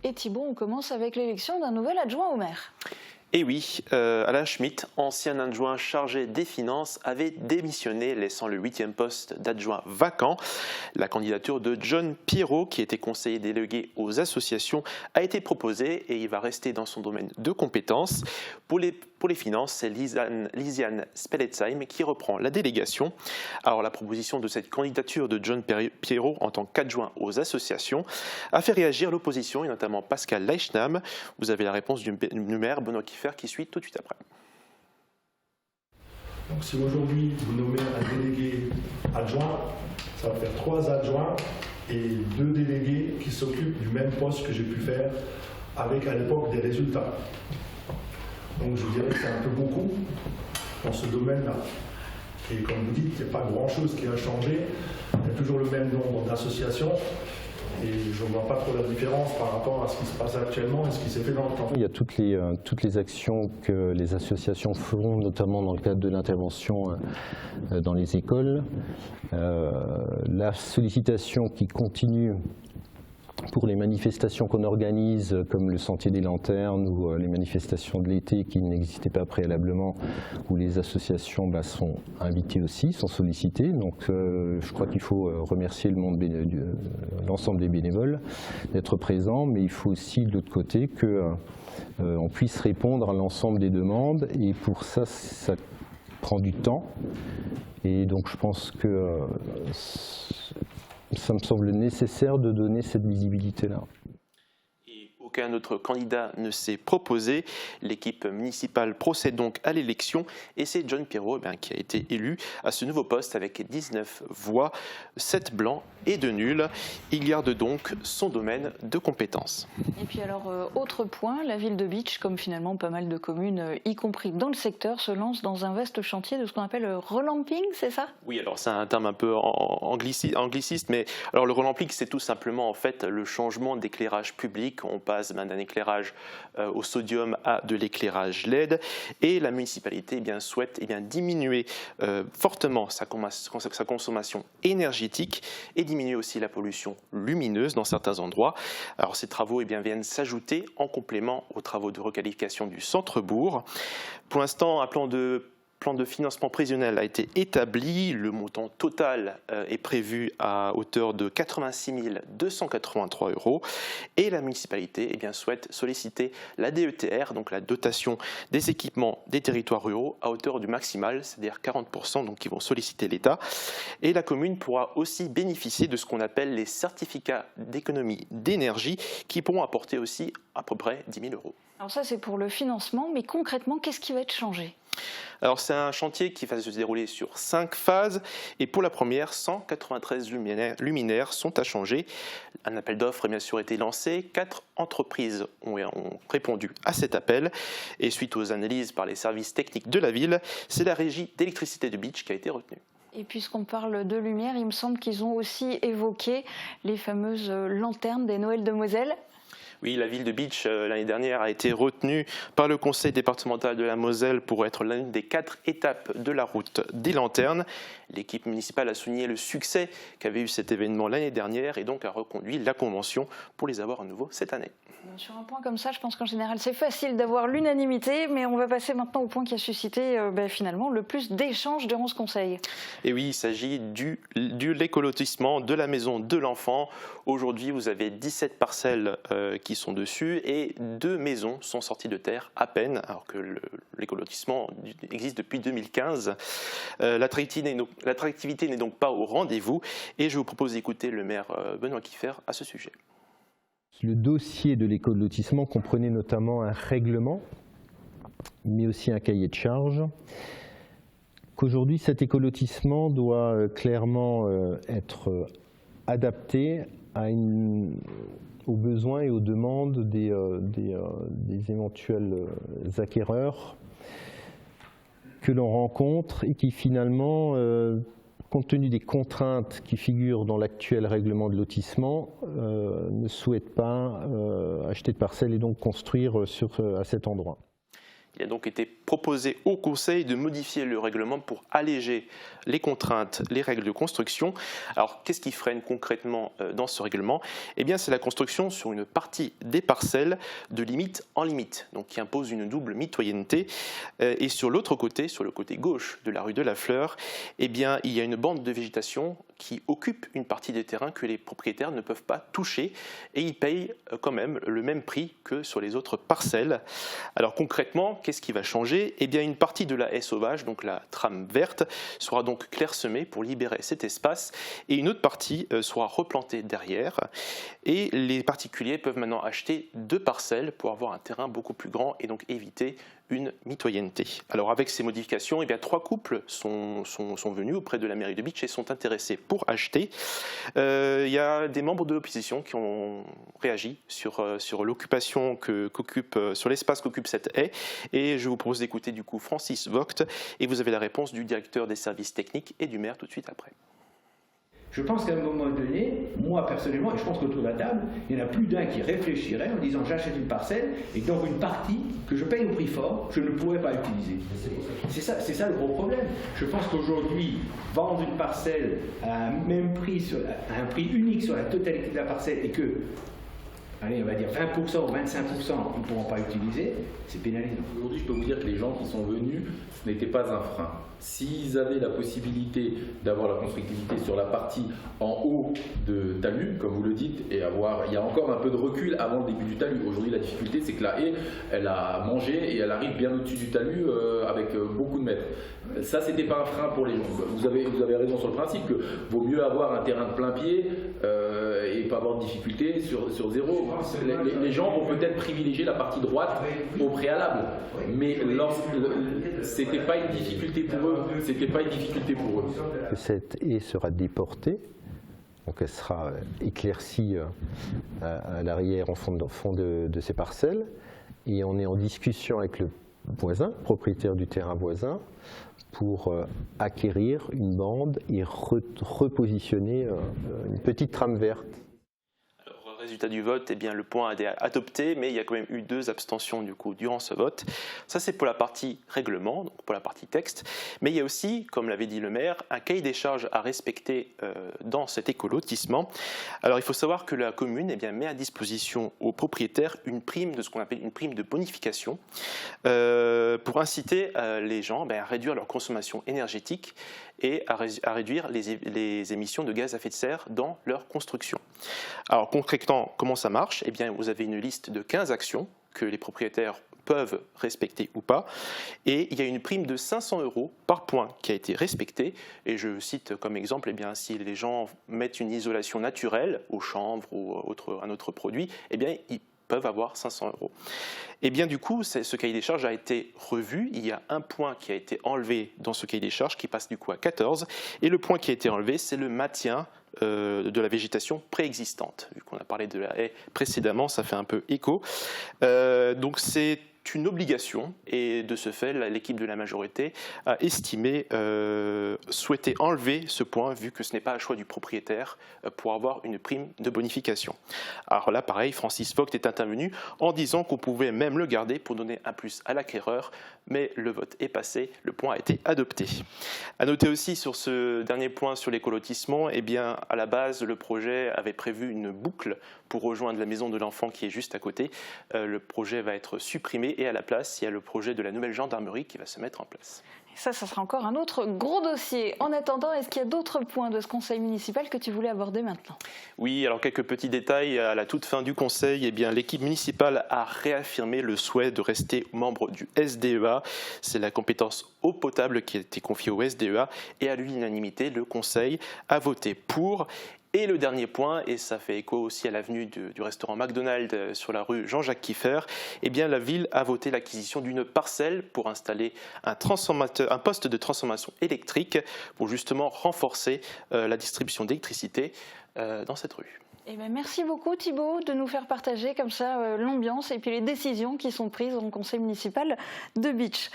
Et Thibault, on commence avec l'élection d'un nouvel adjoint au maire. Et oui, Alain Schmitt, ancien adjoint chargé des finances, avait démissionné, laissant le 8e poste d'adjoint vacant. La candidature de John Pierrot, qui était conseiller délégué aux associations, a été proposée et il va rester dans son domaine de compétences. Pour les finances, c'est Lisiane Spelletsheim qui reprend la délégation. Alors la proposition de cette candidature de John Pierrot en tant qu'adjoint aux associations a fait réagir l'opposition et notamment Pascal Leichnam. Vous avez la réponse du maire Benoît Kiefer qui suit tout de suite après. Donc si aujourd'hui vous nommez un délégué adjoint, ça va faire 3 adjoints et 2 délégués qui s'occupent du même poste que j'ai pu faire avec à l'époque des résultats. Donc je vous dirais que c'est un peu beaucoup dans ce domaine-là. Et comme vous dites, il n'y a pas grand-chose qui a changé. Il y a toujours le même nombre d'associations. Et je ne vois pas trop la différence par rapport à ce qui se passe actuellement et ce qui s'est fait dans le temps. Il y a toutes les actions que les associations feront, notamment dans le cadre de l'intervention dans les écoles. La sollicitation qui continue pour les manifestations qu'on organise, comme le Sentier des Lanternes ou les manifestations de l'été qui n'existaient pas préalablement, où les associations sont invitées aussi, sont sollicitées. Donc je crois qu'il faut remercier l'ensemble des bénévoles d'être présents, mais il faut aussi de l'autre côté qu'on puisse répondre à l'ensemble des demandes, et pour ça, ça prend du temps. Et donc je pense que ça me semble nécessaire de donner cette visibilité-là. Aucun autre candidat ne s'est proposé. L'équipe municipale procède donc à l'élection et c'est John Pierrot qui a été élu à ce nouveau poste avec 19 voix, 7 blancs et 2 nuls. Il garde donc son domaine de compétences. Et puis alors, autre point, la ville de Bitche, comme finalement pas mal de communes, y compris dans le secteur, se lance dans un vaste chantier de ce qu'on appelle le relamping, c'est ça? Oui, alors c'est un terme un peu angliciste, mais alors le relamping, c'est tout simplement en fait le changement d'éclairage public. On passe d'un éclairage au sodium à de l'éclairage LED, et la municipalité souhaite diminuer fortement sa consommation énergétique et diminuer aussi la pollution lumineuse dans certains endroits. Alors ces travaux viennent s'ajouter en complément aux travaux de requalification du centre-bourg. Pour l'instant, un plan de financement prévisionnel a été établi. Le montant total est prévu à hauteur de 86 283 € et la municipalité souhaite solliciter la DETR, donc la dotation des équipements des territoires ruraux, à hauteur du maximal, c'est-à-dire 40%, donc qui vont solliciter l'État. Et la commune pourra aussi bénéficier de ce qu'on appelle les certificats d'économie d'énergie qui pourront apporter aussi à peu près 10 000 €. Alors ça, c'est pour le financement, mais concrètement, qu'est-ce qui va être changé? Alors c'est un chantier qui va se dérouler sur 5 phases et pour la première, 193 luminaires sont à changer. Un appel d'offres a bien sûr été lancé, 4 entreprises ont répondu à cet appel et suite aux analyses par les services techniques de la ville, c'est la régie d'électricité de Bitche qui a été retenue. Et puisqu'on parle de lumière, il me semble qu'ils ont aussi évoqué les fameuses lanternes des Noëls de Moselle. Oui, la ville de Bitche, l'année dernière, a été retenue par le conseil départemental de la Moselle pour être l'une des 4 étapes de la route des lanternes. L'équipe municipale a souligné le succès qu'avait eu cet événement l'année dernière et donc a reconduit la convention pour les avoir à nouveau cette année. Sur un point comme ça, je pense qu'en général, c'est facile d'avoir l'unanimité, mais on va passer maintenant au point qui a suscité finalement le plus d'échanges durant ce conseil. Et oui, il s'agit de l'écolotissement de la maison de l'enfant. Aujourd'hui, vous avez 17 parcelles qui sont dessus et 2 maisons sont sorties de terre à peine, alors que l'écolotissement existe depuis 2015. L'attractivité n'est donc pas au rendez-vous et je vous propose d'écouter le maire Benoît Kiefer à ce sujet. Le dossier de l'écolotissement comprenait notamment un règlement, mais aussi un cahier de charges. Qu'aujourd'hui, cet écolotissement doit clairement être adapté aux besoins et aux demandes des éventuels acquéreurs que l'on rencontre et qui finalement, compte tenu des contraintes qui figurent dans l'actuel règlement de lotissement, ne souhaitent pas acheter de parcelles et donc construire à cet endroit. Il a donc été proposé au Conseil de modifier le règlement pour alléger les contraintes, les règles de construction. Alors, qu'est-ce qui freine concrètement dans ce règlement? Eh bien, c'est la construction sur une partie des parcelles de limite en limite, donc qui impose une double mitoyenneté. Et sur l'autre côté, sur le côté gauche de la rue de la Fleur, eh bien, il y a une bande de végétation qui occupe une partie des terrains que les propriétaires ne peuvent pas toucher et ils payent quand même le même prix que sur les autres parcelles. Alors concrètement, qu'est-ce qui va changer? Eh bien, une partie de la haie sauvage, donc la trame verte, sera donc clairsemée pour libérer cet espace et une autre partie sera replantée derrière. Et les particuliers peuvent maintenant acheter 2 parcelles pour avoir un terrain beaucoup plus grand et donc éviter une mitoyenneté. Alors avec ces modifications, eh bien, 3 couples sont venus auprès de la mairie de Bitche et sont intéressés pour acheter. Il y a des membres de l'opposition qui ont réagi sur l'occupation sur l'espace qu'occupe cette haie et je vous propose d'écouter du coup Francis Vogt et vous avez la réponse du directeur des services techniques et du maire tout de suite après. Je pense qu'à un moment donné, moi personnellement, et je pense qu'autour de la table, il y en a plus d'un qui réfléchirait en disant j'achète une parcelle et donc une partie que je paye au prix fort, je ne pourrais pas utiliser. C'est ça le gros problème. Je pense qu'aujourd'hui, vendre une parcelle à un même prix, à un prix unique sur la totalité de la parcelle et que, allez, on va dire 20% ou 25% ils ne pourront pas utiliser, c'est pénalisant. Aujourd'hui, je peux vous dire que les gens qui sont venus, ce n'était pas un frein. S'ils avaient la possibilité d'avoir la constructivité sur la partie en haut de talus, comme vous le dites, et il y a encore un peu de recul avant le début du talus. Aujourd'hui, la difficulté, c'est que la haie, elle a mangé et elle arrive bien au-dessus du talus avec beaucoup de mètres. Ça, c'était pas un frein pour les gens. Vous avez raison sur le principe que vaut mieux avoir un terrain de plein pied et pas avoir de difficulté sur zéro. Les gens vont peut-être privilégier la partie droite au préalable, mais c'était pas une difficulté pour eux. C'était pas une difficulté pour eux. Cette haie sera déportée, donc elle sera éclaircie à l'arrière en fond de ces parcelles, et on est en discussion avec le voisin, propriétaire du terrain voisin, pour acquérir une bande et repositionner une petite trame verte. Résultat du vote, eh bien, le point a été adopté, mais il y a quand même eu 2 abstentions du coup, durant ce vote. Ça, c'est pour la partie règlement, donc pour la partie texte. Mais il y a aussi, comme l'avait dit le maire, un cahier des charges à respecter dans cet écolotissement. Alors, il faut savoir que la commune eh bien, met à disposition aux propriétaires une prime de ce qu'on appelle une prime de bonification pour inciter les gens à réduire leur consommation énergétique et à réduire les émissions de gaz à effet de serre dans leur construction. Alors concrètement, comment ça marche? Eh bien, vous avez une liste de 15 actions que les propriétaires peuvent respecter ou pas, et il y a une prime de 500 € par point qui a été respectée, et je cite comme exemple, eh bien, si les gens mettent une isolation naturelle aux chambres ou un autre produit, eh bien, ils peuvent avoir 500 €. Et bien du coup, ce cahier des charges a été revu. Il y a un point qui a été enlevé dans ce cahier des charges qui passe du coup à 14. Et le point qui a été enlevé, c'est le maintien de la végétation préexistante. Vu qu'on a parlé de la haie précédemment, ça fait un peu écho. Donc c'est une obligation et de ce fait, l'équipe de la majorité a estimé souhaiter enlever ce point vu que ce n'est pas un choix du propriétaire pour avoir une prime de bonification. Alors là, pareil, Francis Vogt est intervenu en disant qu'on pouvait même le garder pour donner un plus à l'acquéreur, mais le vote est passé, le point a été adopté. À noter aussi sur ce dernier point sur l'écolotissement, eh bien, à la base, le projet avait prévu une boucle pour rejoindre la maison de l'enfant qui est juste à côté. Le projet va être supprimé et à la place, il y a le projet de la nouvelle gendarmerie qui va se mettre en place. Et ça sera encore un autre gros dossier. En attendant, est-ce qu'il y a d'autres points de ce conseil municipal que tu voulais aborder maintenant? Oui, alors quelques petits détails. À la toute fin du conseil, eh bien, l'équipe municipale a réaffirmé le souhait de rester membre du SDEA. C'est la compétence eau potable qui a été confiée au SDEA et à l'unanimité, le conseil a voté pour. Et le dernier point, et ça fait écho aussi à l'avenue du restaurant McDonald's sur la rue Jean-Jacques Kieffer, eh bien la ville a voté l'acquisition d'une parcelle pour installer un poste de transformation électrique pour justement renforcer la distribution d'électricité dans cette rue. Eh bien, merci beaucoup Thibaut de nous faire partager comme ça l'ambiance et puis les décisions qui sont prises au conseil municipal de Bitche.